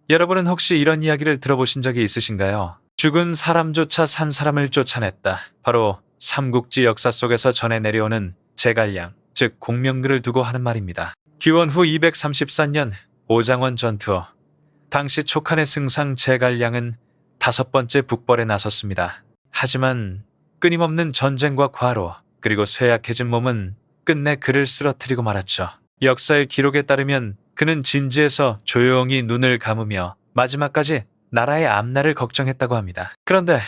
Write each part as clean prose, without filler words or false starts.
여러분은 혹시 이런 이야기를 들어보신 적이 있으신가요? 죽은 사람조차 산 사람을 쫓아냈다. 바로 삼국지 역사 속에서 전해 내려오는 제갈량, 즉 공명글을 두고 하는 말입니다. 기원 후 234년 오장원 전투 후 당시 촉한의 승상 제갈량은 5번째 북벌에 나섰습니다. 하지만 끊임없는 전쟁과 과로 그리고 쇠약해진 몸은 끝내 그를 쓰러뜨리고 말았죠. 역사의 기록에 따르면 그는 진지에서 조용히 눈을 감으며 마지막까지 나라의 앞날을 걱정했다고 합니다. 그런데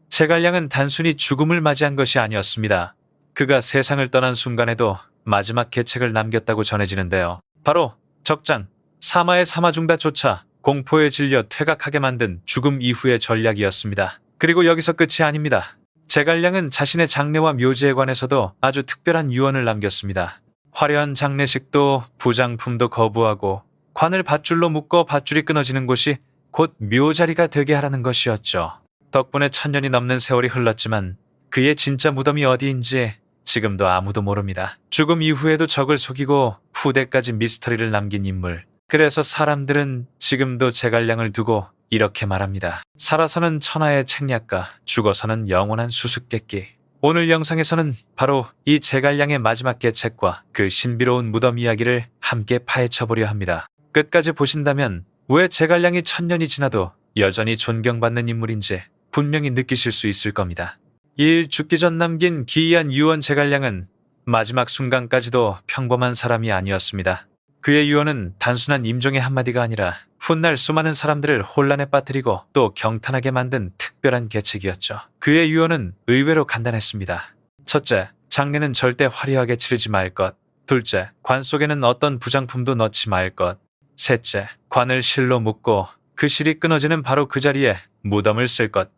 제갈량은 단순히 죽음을 맞이한 것이 아니었습니다. 그가 세상을 떠난 순간에도 마지막 계책을 남겼다고 전해지는데요. 바로 적장, 사마의 사마중다조차 공포에 질려 퇴각하게 만든 죽음 이후의 전략이었습니다. 그리고 여기서 끝이 아닙니다. 제갈량은 자신의 장례와 묘지에 관해서도 아주 특별한 유언을 남겼습니다. 화려한 장례식도 부장품도 거부하고 관을 밧줄로 묶어 밧줄이 끊어지는 곳이 곧 묘자리가 되게 하라는 것이었죠. 덕분에 1000년이 넘는 세월이 흘렀지만 그의 진짜 무덤이 어디인지 지금도 아무도 모릅니다. 죽음 이후에도 적을 속이고 후대까지 미스터리를 남긴 인물. 그래서 사람들은 지금도 제갈량을 두고 이렇게 말합니다. 살아서는 천하의 책략가, 죽어서는 영원한 수수께끼. 오늘 영상에서는 바로 이 제갈량의 마지막 계책과 그 신비로운 무덤 이야기를 함께 파헤쳐보려 합니다. 끝까지 보신다면 왜 제갈량이 1000년이 지나도 여전히 존경받는 인물인지 분명히 느끼실 수 있을 겁니다. 이 일 죽기 전 남긴 기이한 유언 제갈량은 마지막 순간까지도 평범한 사람이 아니었습니다. 그의 유언은 단순한 임종의 한마디가 아니라 훗날 수많은 사람들을 혼란에 빠뜨리고 또 경탄하게 만든 특별한 계책이었죠. 그의 유언은 의외로 간단했습니다. 첫째, 장례는 절대 화려하게 치르지 말 것. 둘째, 관 속에는 어떤 부장품도 넣지 말 것. 셋째, 관을 실로 묶고 그 실이 끊어지는 바로 그 자리에 무덤을 쓸 것.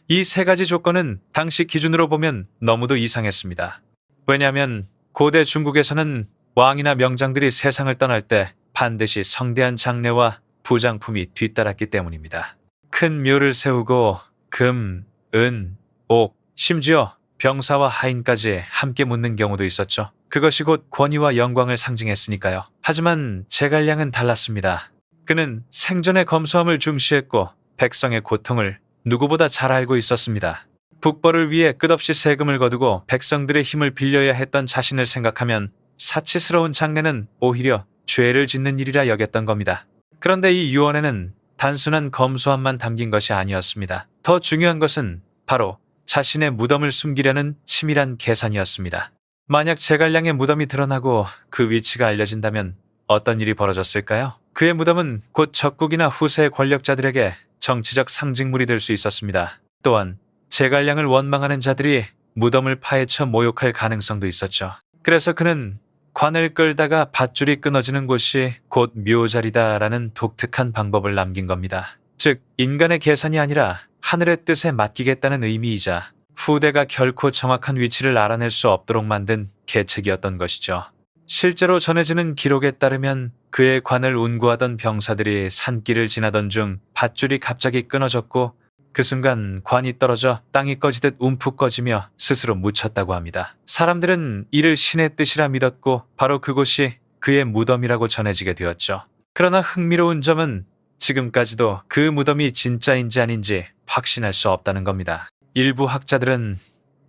이 3가지 조건은 당시 기준으로 보면 너무도 이상했습니다. 왜냐하면 고대 중국에서는 왕이나 명장들이 세상을 떠날 때 반드시 성대한 장례와 부장품이 뒤따랐기 때문입니다. 큰 묘를 세우고 금, 은, 옥, 심지어 병사와 하인까지 함께 묻는 경우도 있었죠. 그것이 곧 권위와 영광을 상징했으니까요. 하지만 제갈량은 달랐습니다. 그는 생전의 검소함을 중시했고 백성의 고통을 누구보다 잘 알고 있었습니다. 북벌을 위해 끝없이 세금을 거두고 백성들의 힘을 빌려야 했던 자신을 생각하면 사치스러운 장례는 오히려 죄를 짓는 일이라 여겼던 겁니다. 그런데 이 유언에는 단순한 검소함만 담긴 것이 아니었습니다. 더 중요한 것은 바로 자신의 무덤을 숨기려는 치밀한 계산이었습니다. 만약 제갈량의 무덤이 드러나고 그 위치가 알려진다면 어떤 일이 벌어졌을까요? 그의 무덤은 곧 적국이나 후세의 권력자들에게 정치적 상징물이 될 수 있었습니다. 또한 제갈량을 원망하는 자들이 무덤을 파헤쳐 모욕할 가능성도 있었죠. 그래서 그는 관을 끌다가 밧줄이 끊어지는 곳이 곧 묘자리다라는 독특한 방법을 남긴 겁니다. 즉 인간의 계산이 아니라 하늘의 뜻에 맡기겠다는 의미이자 후대가 결코 정확한 위치를 알아낼 수 없도록 만든 계책이었던 것이죠. 실제로 전해지는 기록에 따르면 그의 관을 운구하던 병사들이 산길을 지나던 중 밧줄이 갑자기 끊어졌고 그 순간 관이 떨어져 땅이 꺼지듯 움푹 꺼지며 스스로 묻혔다고 합니다. 사람들은 이를 신의 뜻이라 믿었고 바로 그곳이 그의 무덤이라고 전해지게 되었죠. 그러나 흥미로운 점은 지금까지도 그 무덤이 진짜인지 아닌지 확신할 수 없다는 겁니다. 일부 학자들은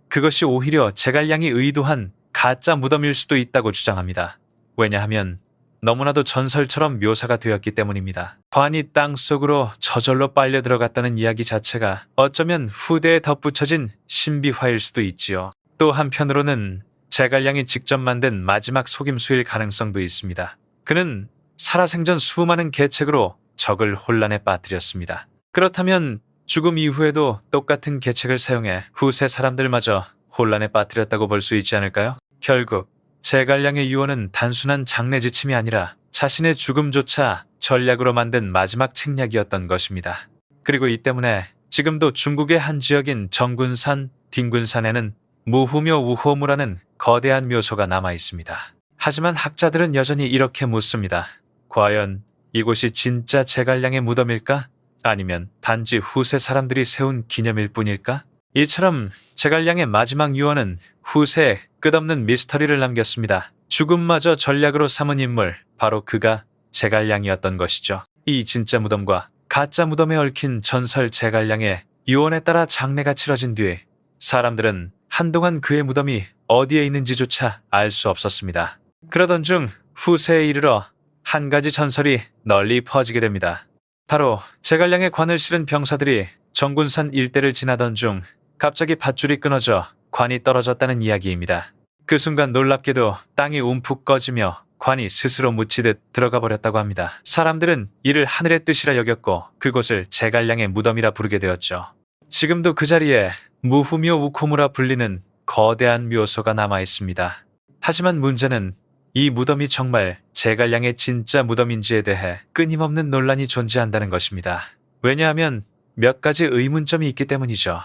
그것이 오히려 제갈량이 의도한 가짜 무덤일 수도 있다고 주장합니다. 왜냐하면 너무나도 전설처럼 묘사가 되었기 때문입니다. 관이 땅속으로 저절로 빨려 들어갔다는 이야기 자체가 어쩌면 후대에 덧붙여진 신비화일 수도 있지요. 또 한편으로는 제갈량이 직접 만든 마지막 속임수일 가능성도 있습니다. 그는 살아생전 수많은 계책으로 적을 혼란에 빠뜨렸습니다. 그렇다면 죽음 이후에도 똑같은 계책을 사용해 후세 사람들마저 혼란에 빠뜨렸다고 볼 수 있지 않을까요? 결국 제갈량의 유언은 단순한 장례 지침이 아니라 자신의 죽음조차 전략으로 만든 마지막 책략이었던 것입니다. 그리고 이 때문에 지금도 중국의 한 지역인 정군산, 딩군산에는 무후묘 우호무라는 거대한 묘소가 남아 있습니다. 하지만 학자들은 여전히 이렇게 묻습니다. 과연 이곳이 진짜 제갈량의 무덤일까? 아니면 단지 후세 사람들이 세운 기념일 뿐일까? 이처럼 제갈량의 마지막 유언은 후세에 끝없는 미스터리를 남겼습니다. 죽음마저 전략으로 삼은 인물, 바로 그가 제갈량이었던 것이죠. 이 진짜 무덤과 가짜 무덤에 얽힌 전설 제갈량의 유언에 따라 장례가 치러진 뒤 사람들은 한동안 그의 무덤이 어디에 있는지조차 알 수 없었습니다. 그러던 중 후세에 이르러 한 가지 전설이 널리 퍼지게 됩니다. 바로 제갈량의 관을 실은 병사들이 정군산 일대를 지나던 중 갑자기 밧줄이 끊어져 관이 떨어졌다는 이야기입니다. 그 순간 놀랍게도 땅이 움푹 꺼지며 관이 스스로 묻히듯 들어가 버렸다고 합니다. 사람들은 이를 하늘의 뜻이라 여겼고 그곳을 제갈량의 무덤이라 부르게 되었죠. 지금도 그 자리에 무후묘 우코무라 불리는 거대한 묘소가 남아 있습니다. 하지만 문제는 이 무덤이 정말 제갈량의 진짜 무덤인지에 대해 끊임없는 논란이 존재한다는 것입니다. 왜냐하면 몇 가지 의문점이 있기 때문이죠.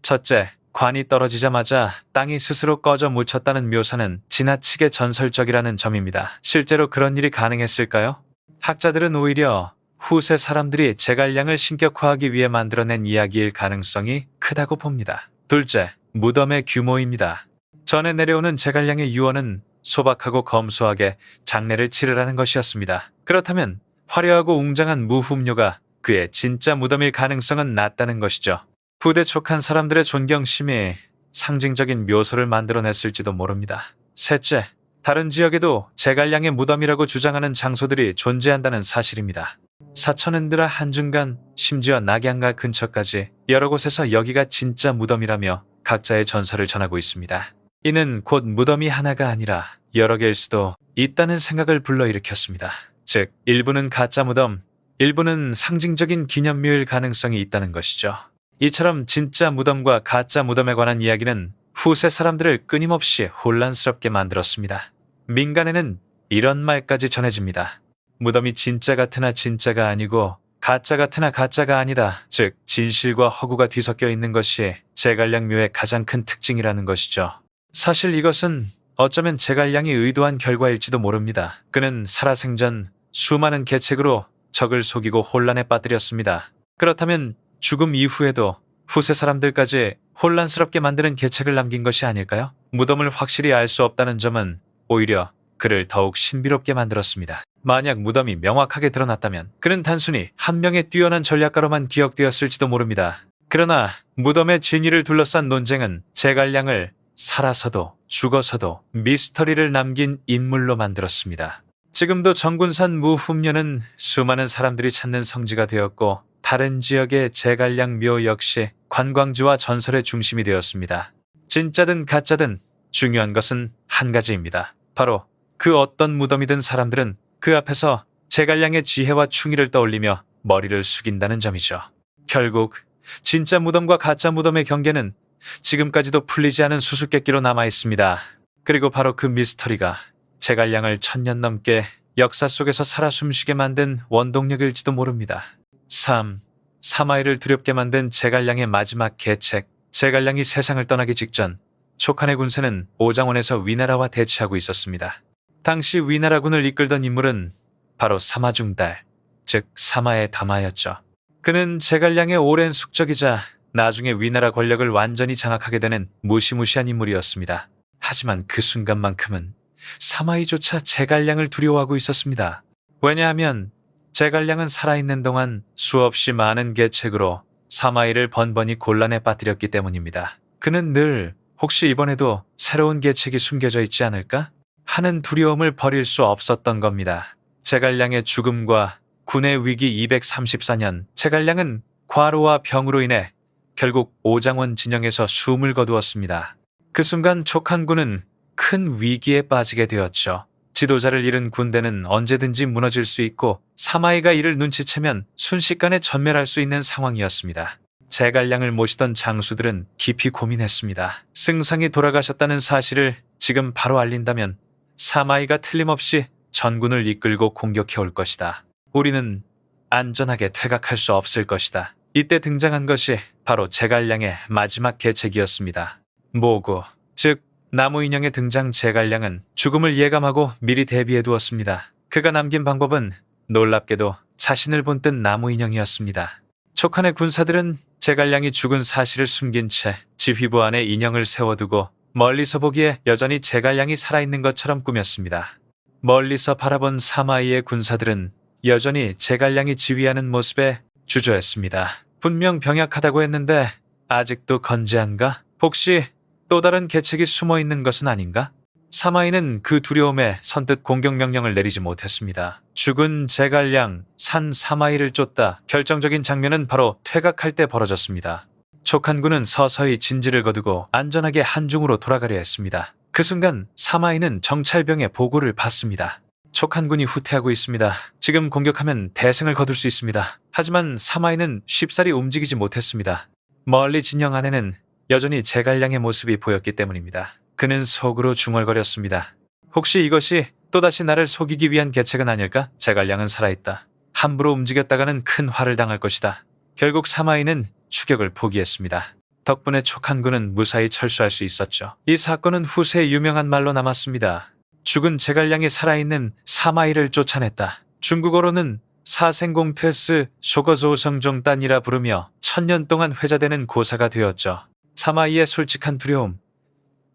첫째, 관이 떨어지자마자 땅이 스스로 꺼져 묻혔다는 묘사는 지나치게 전설적이라는 점입니다. 실제로 그런 일이 가능했을까요? 학자들은 오히려 후세 사람들이 제갈량을 신격화하기 위해 만들어낸 이야기일 가능성이 크다고 봅니다. 둘째, 무덤의 규모입니다. 전에 내려오는 제갈량의 유언은 소박하고 검소하게 장례를 치르라는 것이었습니다. 그렇다면 화려하고 웅장한 무흠료가 그의 진짜 무덤일 가능성은 낮다는 것이죠. 부대촉한 사람들의 존경심이 상징적인 묘소를 만들어냈을지도 모릅니다. 셋째, 다른 지역에도 제갈량의 무덤이라고 주장하는 장소들이 존재한다는 사실입니다. 사천은드라 한중간, 심지어 낙양가 근처까지 여러 곳에서 여기가 진짜 무덤이라며 각자의 전설을 전하고 있습니다. 이는 곧 무덤이 하나가 아니라 여러 개일 수도 있다는 생각을 불러일으켰습니다. 즉, 일부는 가짜 무덤, 일부는 상징적인 기념묘일 가능성이 있다는 것이죠. 이처럼 진짜 무덤과 가짜 무덤에 관한 이야기는 후세 사람들을 끊임없이 혼란스럽게 만들었습니다. 민간에는 이런 말까지 전해집니다. 무덤이 진짜 같으나 진짜가 아니고 가짜 같으나 가짜가 아니다. 즉, 진실과 허구가 뒤섞여 있는 것이 제갈량묘의 가장 큰 특징이라는 것이죠. 사실 이것은 어쩌면 제갈량이 의도한 결과일지도 모릅니다. 그는 살아생전 수많은 계책으로 적을 속이고 혼란에 빠뜨렸습니다. 그렇다면 죽음 이후에도 후세 사람들까지 혼란스럽게 만드는 계책을 남긴 것이 아닐까요? 무덤을 확실히 알 수 없다는 점은 오히려 그를 더욱 신비롭게 만들었습니다. 만약 무덤이 명확하게 드러났다면 그는 단순히 한 명의 뛰어난 전략가로만 기억되었을지도 모릅니다. 그러나 무덤의 진위를 둘러싼 논쟁은 제갈량을 살아서도 죽어서도 미스터리를 남긴 인물로 만들었습니다. 지금도 정군산 무흠료는 수많은 사람들이 찾는 성지가 되었고 다른 지역의 제갈량 묘 역시 관광지와 전설의 중심이 되었습니다. 진짜든 가짜든 중요한 것은 한 가지입니다. 바로 그 어떤 무덤이든 사람들은 그 앞에서 제갈량의 지혜와 충의를 떠올리며 머리를 숙인다는 점이죠. 결국 진짜 무덤과 가짜 무덤의 경계는 지금까지도 풀리지 않은 수수께끼로 남아 있습니다. 그리고 바로 그 미스터리가 제갈량을 1000년 넘게 역사 속에서 살아 숨쉬게 만든 원동력일지도 모릅니다. 3. 사마이를 두렵게 만든 제갈량의 마지막 계책. 제갈량이 세상을 떠나기 직전 촉한의 군세는 오장원에서 위나라와 대치하고 있었습니다. 당시 위나라군을 이끌던 인물은 바로 사마중달, 즉 사마의 다마였죠. 그는 제갈량의 오랜 숙적이자 나중에 위나라 권력을 완전히 장악하게 되는 무시무시한 인물이었습니다. 하지만 그 순간만큼은 사마이조차 제갈량을 두려워하고 있었습니다. 왜냐하면 제갈량은 살아있는 동안 수없이 많은 계책으로 사마이를 번번이 곤란에 빠뜨렸기 때문입니다. 그는 늘 혹시 이번에도 새로운 계책이 숨겨져 있지 않을까? 하는 두려움을 버릴 수 없었던 겁니다. 제갈량의 죽음과 군의 위기 234년, 제갈량은 과로와 병으로 인해 결국 오장원 진영에서 숨을 거두었습니다. 그 순간 촉한군은 큰 위기에 빠지게 되었죠. 지도자를 잃은 군대는 언제든지 무너질 수 있고 사마이가 이를 눈치채면 순식간에 전멸할 수 있는 상황이었습니다. 제갈량을 모시던 장수들은 깊이 고민했습니다. 승상이 돌아가셨다는 사실을 지금 바로 알린다면 사마이가 틀림없이 전군을 이끌고 공격해 올 것이다. 우리는 안전하게 퇴각할 수 없을 것이다. 이때 등장한 것이 바로 제갈량의 마지막 계책이었습니다. 모구, 즉 나무 인형의 등장. 제갈량은 죽음을 예감하고 미리 대비해 두었습니다. 그가 남긴 방법은 놀랍게도 자신을 본뜬 나무 인형이었습니다. 촉한의 군사들은 제갈량이 죽은 사실을 숨긴 채 지휘부 안에 인형을 세워두고 멀리서 보기에 여전히 제갈량이 살아있는 것처럼 꾸몄습니다. 멀리서 바라본 사마이의 군사들은 여전히 제갈량이 지휘하는 모습에 주저했습니다. 분명 병약하다고 했는데 아직도 건재한가? 혹시 또 다른 계책이 숨어 있는 것은 아닌가? 사마이는 그 두려움에 선뜻 공격 명령을 내리지 못했습니다. 죽은 제갈량, 산 사마이를 쫓다 결정적인 장면은 바로 퇴각할 때 벌어졌습니다. 촉한군은 서서히 진지를 거두고 안전하게 한중으로 돌아가려 했습니다. 그 순간 사마이는 정찰병의 보고를 받습니다. 촉한군이 후퇴하고 있습니다. 지금 공격하면 대승을 거둘 수 있습니다. 하지만 사마이는 쉽사리 움직이지 못했습니다. 멀리 진영 안에는 여전히 제갈량의 모습이 보였기 때문입니다. 그는 속으로 중얼거렸습니다. 혹시 이것이 또다시 나를 속이기 위한 계책은 아닐까? 제갈량은 살아있다. 함부로 움직였다가는 큰 화를 당할 것이다. 결국 사마이는 추격을 포기했습니다. 덕분에 촉한군은 무사히 철수할 수 있었죠. 이 사건은 후세에 유명한 말로 남았습니다. 죽은 제갈량이 살아있는 사마이를 쫓아냈다. 중국어로는 사생공테스 쇼거조성종단이라 부르며 천년 동안 회자되는 고사가 되었죠. 사마이의 솔직한 두려움,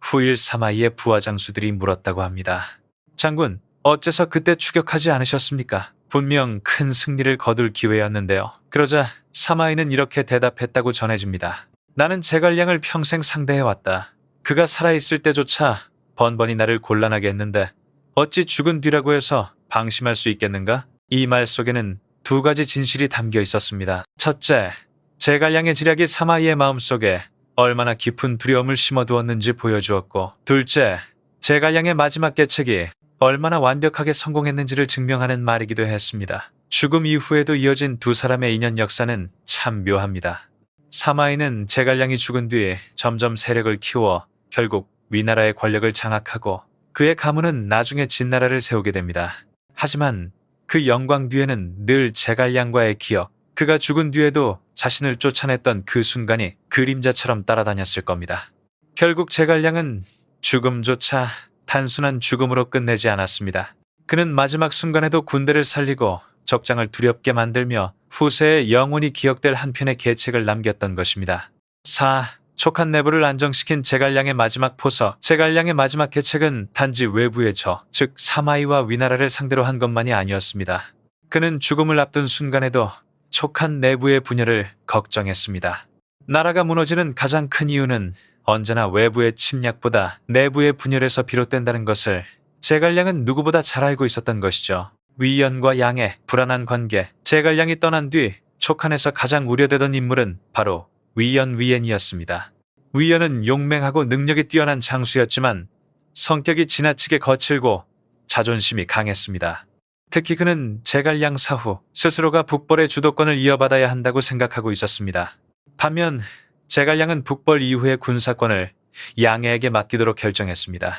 후일 사마이의 부하 장수들이 물었다고 합니다. 장군, 어째서 그때 추격하지 않으셨습니까? 분명 큰 승리를 거둘 기회였는데요. 그러자 사마이는 이렇게 대답했다고 전해집니다. 나는 제갈량을 평생 상대해왔다. 그가 살아있을 때조차 번번이 나를 곤란하게 했는데 어찌 죽은 뒤라고 해서 방심할 수 있겠는가? 이 말 속에는 두 가지 진실이 담겨 있었습니다. 첫째, 제갈량의 지략이 사마이의 마음속에 얼마나 깊은 두려움을 심어두었는지 보여주었고, 둘째, 제갈량의 마지막 계책이 얼마나 완벽하게 성공했는지를 증명하는 말이기도 했습니다. 죽음 이후에도 이어진 두 사람의 인연 역사는 참 묘합니다. 사마이는 제갈량이 죽은 뒤 점점 세력을 키워 결국 위나라의 권력을 장악하고 그의 가문은 나중에 진나라를 세우게 됩니다. 하지만 그 영광 뒤에는 늘 제갈량과의 기억, 그가 죽은 뒤에도 자신을 쫓아냈던 그 순간이 그림자처럼 따라다녔을 겁니다. 결국 제갈량은 죽음조차 단순한 죽음으로 끝내지 않았습니다. 그는 마지막 순간에도 군대를 살리고 적장을 두렵게 만들며 후세에 영원히 기억될 한 편의 계책을 남겼던 것입니다. 4. 촉한 내부를 안정시킨 제갈량의 마지막 포서. 제갈량의 마지막 계책은 단지 외부의 적, 즉 사마이와 위나라를 상대로 한 것만이 아니었습니다. 그는 죽음을 앞둔 순간에도 촉한 내부의 분열을 걱정했습니다. 나라가 무너지는 가장 큰 이유는 언제나 외부의 침략보다 내부의 분열에서 비롯된다는 것을 제갈량은 누구보다 잘 알고 있었던 것이죠. 위연과 양의 불안한 관계. 제갈량이 떠난 뒤 촉한에서 가장 우려되던 인물은 바로 위연이었습니다. 위연은 용맹하고 능력이 뛰어난 장수였지만 성격이 지나치게 거칠고 자존심이 강했습니다. 특히 그는 제갈량 사후 스스로가 북벌의 주도권을 이어받아야 한다고 생각하고 있었습니다. 반면 제갈량은 북벌 이후의 군사권을 양해에게 맡기도록 결정했습니다.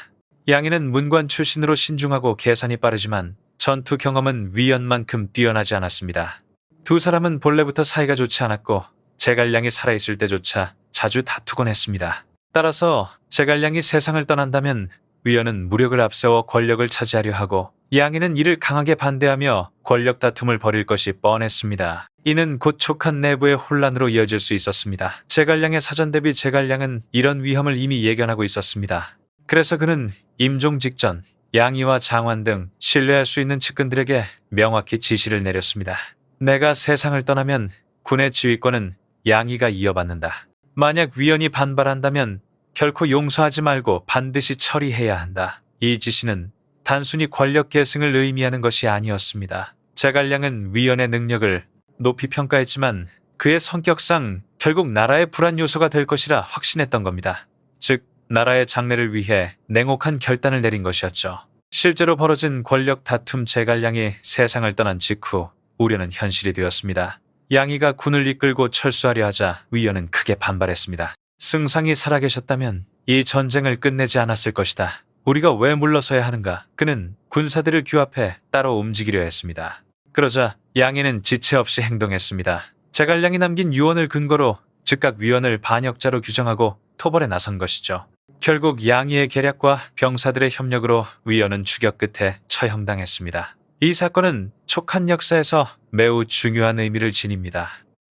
양해는 문관 출신으로 신중하고 계산이 빠르지만 전투 경험은 위연만큼 뛰어나지 않았습니다. 두 사람은 본래부터 사이가 좋지 않았고 제갈량이 살아있을 때조차 자주 다투곤 했습니다. 따라서 제갈량이 세상을 떠난다면 위연은 무력을 앞세워 권력을 차지하려 하고 양해는 이를 강하게 반대하며 권력 다툼을 벌일 것이 뻔했습니다. 이는 곧 촉한 내부의 혼란으로 이어질 수 있었습니다. 제갈량의 사전 대비 제갈량은 이런 위험을 이미 예견하고 있었습니다. 그래서 그는 임종 직전 양이와 장관 등 신뢰할 수 있는 측근들에게 명확히 지시를 내렸습니다. 내가 세상을 떠나면 군의 지휘권은 양이가 이어받는다. 만약 위연이 반발한다면 결코 용서하지 말고 반드시 처리해야 한다. 이 지시는 단순히 권력 계승을 의미하는 것이 아니었습니다. 제갈량은 위연의 능력을 높이 평가했지만 그의 성격상 결국 나라의 불안 요소가 될 것이라 확신했던 겁니다. 즉, 나라의 장래를 위해 냉혹한 결단을 내린 것이었죠. 실제로 벌어진 권력 다툼. 제갈량이 세상을 떠난 직후 우려는 현실이 되었습니다. 양이가 군을 이끌고 철수하려 하자 위연은 크게 반발했습니다. 승상이 살아계셨다면 이 전쟁을 끝내지 않았을 것이다. 우리가 왜 물러서야 하는가? 그는 군사들을 규합해 따로 움직이려 했습니다. 그러자 양해는 지체 없이 행동했습니다. 제갈량이 남긴 유언을 근거로 즉각 위원을 반역자로 규정하고 토벌에 나선 것이죠. 결국 양희의 계략과 병사들의 협력으로 위원은 추격 끝에 처형당했습니다. 이 사건은 촉한 역사에서 매우 중요한 의미를 지닙니다.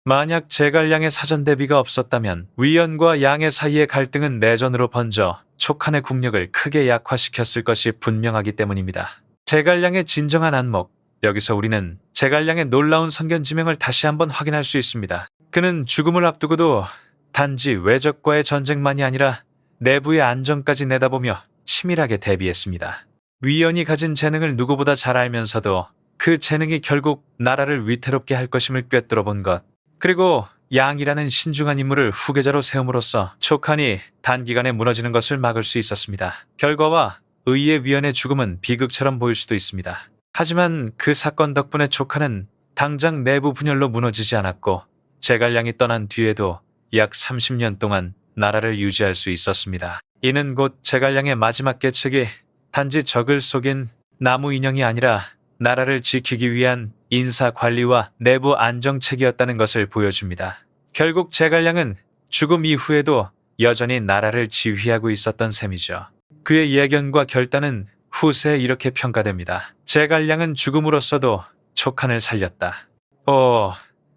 만약 제갈량의 사전 대비가 없었다면 위연과 양의 사이의 갈등은 내전으로 번져 촉한의 국력을 크게 약화시켰을 것이 분명하기 때문입니다. 제갈량의 진정한 안목, 여기서 우리는 제갈량의 놀라운 선견지명을 다시 한번 확인할 수 있습니다. 그는 죽음을 앞두고도 단지 외적과의 전쟁만이 아니라 내부의 안정까지 내다보며 치밀하게 대비했습니다. 위연이 가진 재능을 누구보다 잘 알면서도 그 재능이 결국 나라를 위태롭게 할 것임을 꿰뚫어 본 것. 그리고 양이라는 신중한 인물을 후계자로 세움으로써 촉한이 단기간에 무너지는 것을 막을 수 있었습니다. 결과와 의의 위연의 죽음은 비극처럼 보일 수도 있습니다. 하지만 그 사건 덕분에 촉한은 당장 내부 분열로 무너지지 않았고 제갈량이 떠난 뒤에도 약 30년 동안 나라를 유지할 수 있었습니다. 이는 곧 제갈량의 마지막 계책이 단지 적을 속인 나무 인형이 아니라 나라를 지키기 위한 인사 관리와 내부 안정책이었다는 것을 보여줍니다. 결국 제갈량은 죽음 이후에도 여전히 나라를 지휘하고 있었던 셈이죠. 그의 예견과 결단은 후세에 이렇게 평가됩니다. 제갈량은 죽음으로써도 촉한을 살렸다.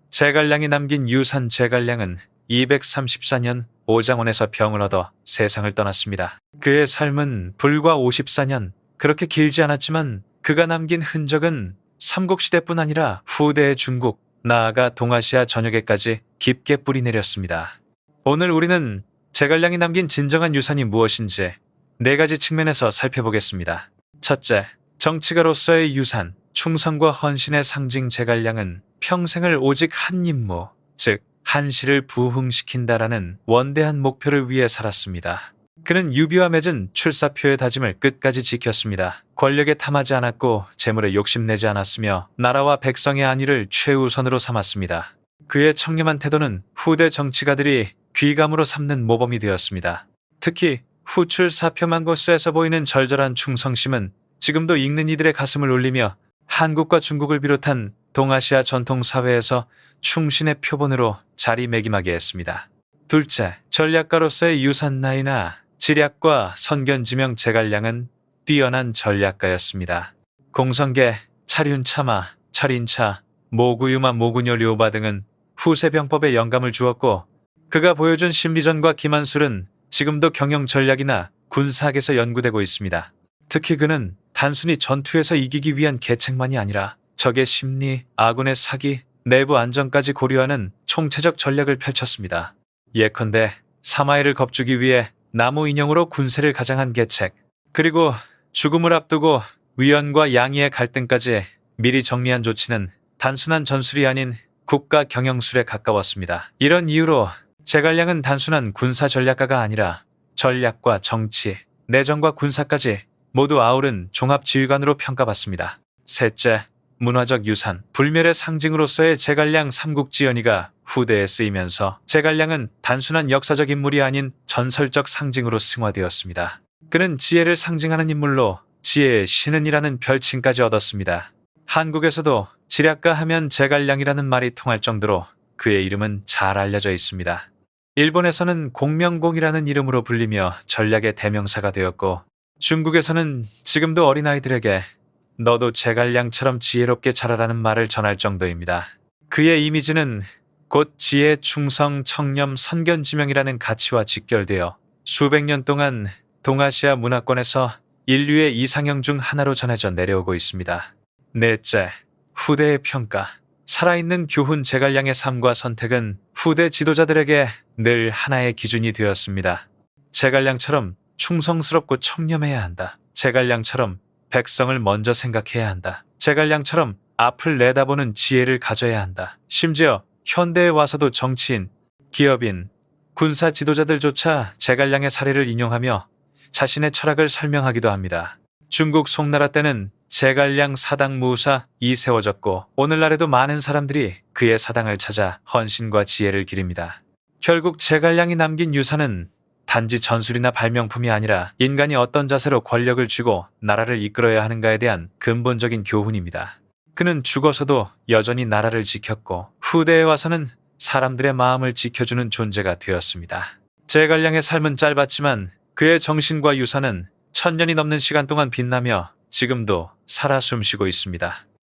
제갈량이 남긴 유산. 제갈량은 234년 오장원에서 병을 얻어 세상을 떠났습니다. 그의 삶은 불과 54년, 그렇게 길지 않았지만 그가 남긴 흔적은 삼국시대뿐 아니라 후대의 중국, 나아가 동아시아 전역에까지 깊게 뿌리내렸습니다. 오늘 우리는 제갈량이 남긴 진정한 유산이 무엇인지 4가지 측면에서 살펴보겠습니다. 첫째, 정치가로서의 유산. 충성과 헌신의 상징 제갈량은 평생을 오직 한 임무, 즉 한시를 부흥시킨다라는 원대한 목표를 위해 살았습니다. 그는 유비와 맺은 출사표의 다짐을 끝까지 지켰습니다. 권력에 탐하지 않았고 재물에 욕심내지 않았으며 나라와 백성의 안위를 최우선으로 삼았습니다. 그의 청렴한 태도는 후대 정치가들이 귀감으로 삼는 모범이 되었습니다. 특히 후출 사표만고스에서 보이는 절절한 충성심은 지금도 읽는 이들의 가슴을 울리며 한국과 중국을 비롯한 동아시아 전통사회에서 충신의 표본으로 자리매김하게 했습니다. 둘째, 전략가로서의 유산. 나이나 지략과 선견지명. 제갈량은 뛰어난 전략가였습니다. 공성계, 차륜차마, 철인차, 모구유마, 모구녀 료바 등은 후세 병법에 영감을 주었고 그가 보여준 심리전과 기만술은 지금도 경영 전략이나 군사학에서 연구되고 있습니다. 특히 그는 단순히 전투에서 이기기 위한 계책만이 아니라 적의 심리, 아군의 사기, 내부 안정까지 고려하는 총체적 전략을 펼쳤습니다. 예컨대 사마이를 겁주기 위해 나무 인형으로 군세를 가장한 계책, 그리고 죽음을 앞두고 위원과 양의의 갈등까지 미리 정리한 조치는 단순한 전술이 아닌 국가 경영술에 가까웠습니다. 이런 이유로 제갈량은 단순한 군사 전략가가 아니라 전략과 정치, 내정과 군사까지 모두 아우른 종합지휘관으로 평가받습니다. 셋째, 문화적 유산. 불멸의 상징으로서의 제갈량 삼국지연의가 후대에 쓰이면서 제갈량은 단순한 역사적 인물이 아닌 전설적 상징으로 승화되었습니다. 그는 지혜를 상징하는 인물로 지혜의 신은이라는 별칭까지 얻었습니다. 한국에서도 지략가 하면 제갈량이라는 말이 통할 정도로 그의 이름은 잘 알려져 있습니다. 일본에서는 공명공이라는 이름으로 불리며 전략의 대명사가 되었고 중국에서는 지금도 어린아이들에게 너도 제갈량처럼 지혜롭게 자라라는 말을 전할 정도입니다. 그의 이미지는 곧 지혜, 충성, 청렴, 선견지명이라는 가치와 직결되어 수백 년 동안 동아시아 문화권에서 인류의 이상형 중 하나로 전해져 내려오고 있습니다. 넷째, 후대의 평가. 살아있는 교훈. 제갈량의 삶과 선택은 후대 지도자들에게 늘 하나의 기준이 되었습니다. 제갈량처럼 충성스럽고 청렴해야 한다. 제갈량처럼 백성을 먼저 생각해야 한다. 제갈량처럼 앞을 내다보는 지혜를 가져야 한다. 심지어 현대에 와서도 정치인, 기업인, 군사 지도자들조차 제갈량의 사례를 인용하며 자신의 철학을 설명하기도 합니다. 중국 송나라 때는 제갈량 사당무사 이 세워졌고 오늘날에도 많은 사람들이 그의 사당을 찾아 헌신과 지혜를 기립니다. 결국 제갈량이 남긴 유산은 단지 전술이나 발명품이 아니라 인간이 어떤 자세로 권력을 쥐고 나라를 이끌어야 하는가에 대한 근본적인 교훈입니다. 그는 죽어서도 여전히 나라를 지켰고 후대에 와서는 사람들의 마음을 지켜주는 존재가 되었습니다. 제갈량의 삶은 짧았지만 그의 정신과 유산은 1000년이 넘는 시간 동안 빛나며 지금도 살아 숨쉬고 있습니다.